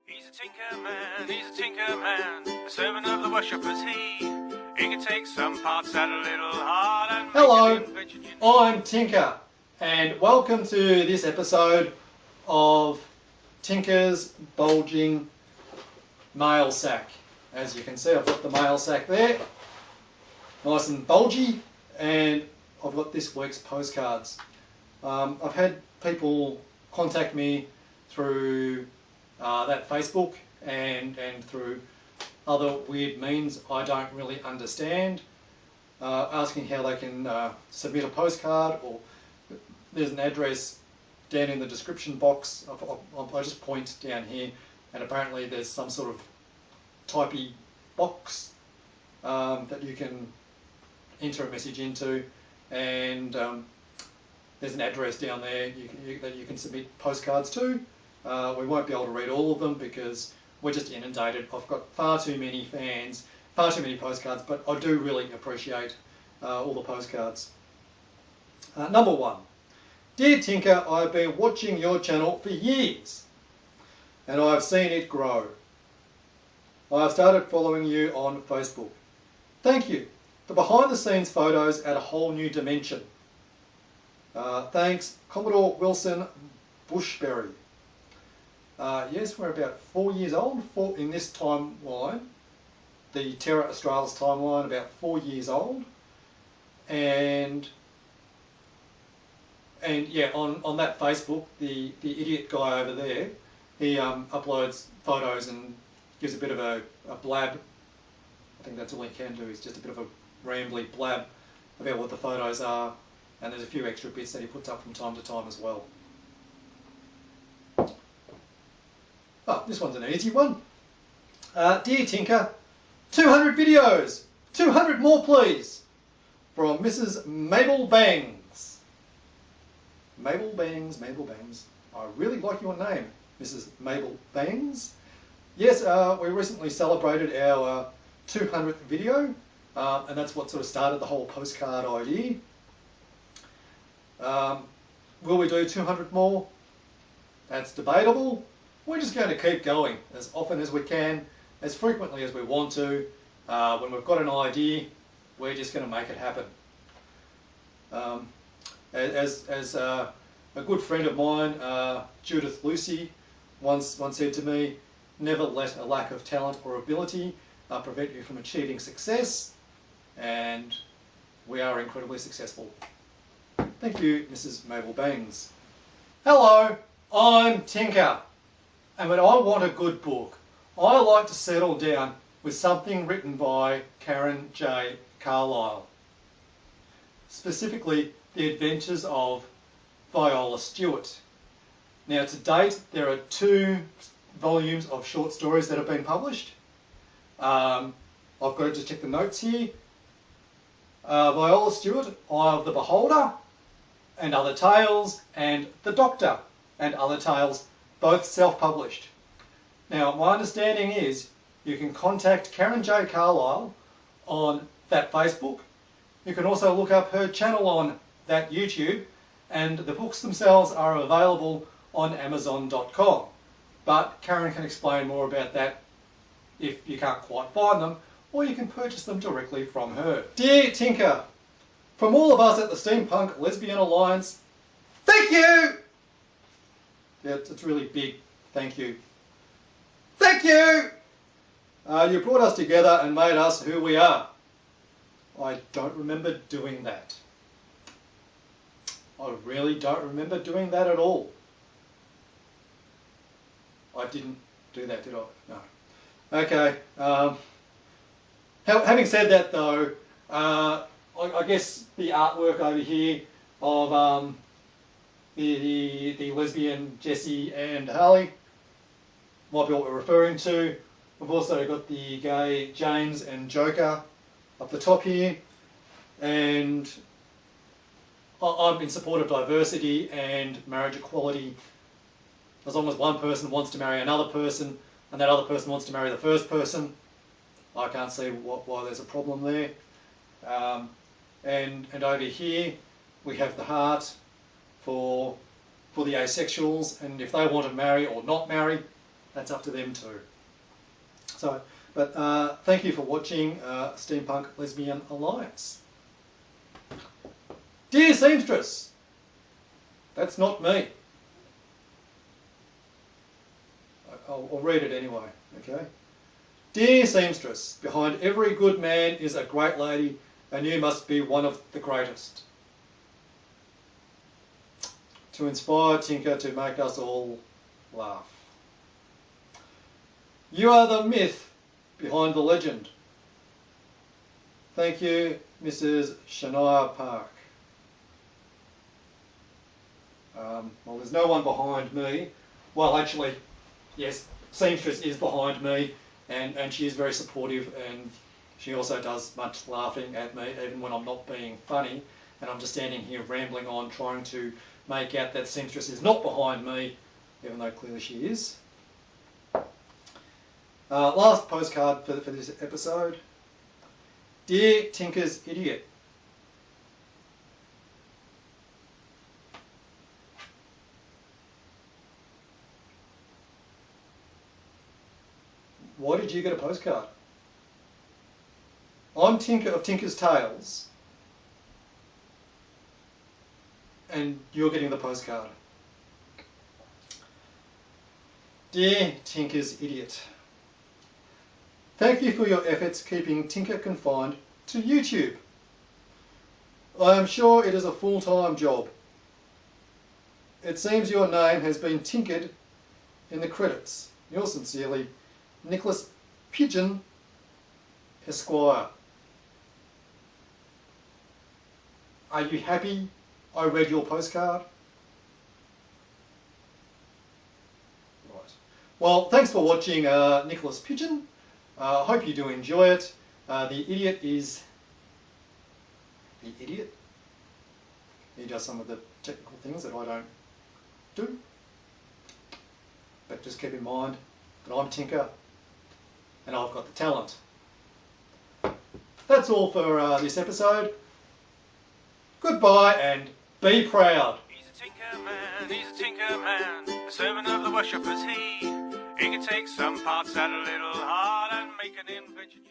He's a tinker man, he's a tinker man, a servant of the worshippers he can take some parts that are a little hard and Hello, make an invention you need. I'm Tinker, and welcome to this episode of Tinker's Bulging Mail Sack. As you can see, I've got the mail sack there, nice and bulgy, and I've got this week's postcards. I've had people contact me through that Facebook and through other weird means I don't really understand, asking how they can submit a postcard, or there's an address down in the description box. I just point down here, and apparently there's some sort of typey box that you can enter a message into, and there's an address down there that you can submit postcards to. We won't be able to read all of them because we're just inundated. I've got far too many fans, far too many postcards, but I do really appreciate all the postcards. Number one. Dear Tinker, I've been watching your channel for years and I've seen it grow. I've started following you on Facebook. Thank you. The behind the scenes photos add a whole new dimension. Thanks, Commodore Wilson Bushberry. Yes, we're about 4 years old in this timeline, the Terra Australis timeline, about 4 years old, and yeah, on that Facebook, the idiot guy over there, he uploads photos and gives a bit of a blab. I think that's all he can do, is just a bit of a rambly blab about what the photos are, and there's a few extra bits that he puts up from time to time as well. Oh, this one's an easy one. Dear Tinker, 200 videos, 200 more please, from Mrs. Mabel Bangs. Mabel Bangs, Mabel Bangs. I really like your name, Mrs. Mabel Bangs. Yes, we recently celebrated our 200th video, and that's what sort of started the whole postcard idea. Will we do 200 more? That's debatable. We're just going to keep going as often as we can, as frequently as we want to. When we've got an idea, we're just going to make it happen. As a good friend of mine, Judith Lucy, once said to me, never let a lack of talent or ability prevent you from achieving success, and we are incredibly successful. Thank you, Mrs. Mabel Bangs. Hello, I'm Tinker. And when I want a good book, I like to settle down with something written by Karen J Carlisle. Specifically, The Adventures of Viola Stewart. Now to date, there are 2 volumes of short stories that have been published. I've got to just check the notes here. Viola Stewart, Eye of the Beholder, and Other Tales, and The Doctor, and Other Tales, both self-published. Now, my understanding is you can contact Karen J Carlisle on that Facebook. You can also look up her channel on that YouTube, and the books themselves are available on Amazon.com. But Karen can explain more about that if you can't quite find them, or you can purchase them directly from her. Dear Tinker, from all of us at the Steampunk Lesbian Alliance, thank you! Yeah, it's really big. Thank you. Thank you! You brought us together and made us who we are. I don't remember doing that. I really don't remember doing that at all. I didn't do that, did I? No. Okay. Having said that though, I guess the artwork over here of the lesbian Jessie and Harley might be what we're referring to. We've also got the gay James and Joker up the top here, and I'm in support of diversity and marriage equality. As long as one person wants to marry another person and that other person wants to marry the first person, I can't see why there's a problem there. And over here we have the heart for the asexuals, and if they want to marry or not marry, that's up to them too. So, but thank you for watching Steampunk Lesbian Alliance. Dear Seamstress, that's not me. I'll read it anyway, okay? Dear Seamstress, behind every good man is a great lady, and you must be one of the greatest. To inspire Tinker to make us all laugh. You are the myth behind the legend. Thank you, Mrs. Shania Park. Well, there's no one behind me. Well, actually, yes, Seamstress is behind me, and she is very supportive, and she also does much laughing at me, even when I'm not being funny, and I'm just standing here rambling on, trying to make out that Seamstress is not behind me, even though clearly she is. Last postcard for this episode. Dear Tinker's Idiot. Why did you get a postcard? I'm Tinker of Tinker's Tales, and you're getting the postcard. Dear Tinker's Idiot, thank you for your efforts keeping Tinker confined to YouTube. I am sure it is a full-time job. It seems your name has been tinkered in the credits. Yours sincerely, Nicholas Pigeon, Esquire. Are you happy I read your postcard? Right. Well, thanks for watching Nicholas Pigeon. I hope you do enjoy it. The idiot is... The idiot? He does some of the technical things that I don't do. But just keep in mind that I'm Tinker and I've got the talent. That's all for this episode. Goodbye and be proud. He's a tinker man, he's a tinker man, a servant of the worship is he. He can take some parts out a little hard and make an invention.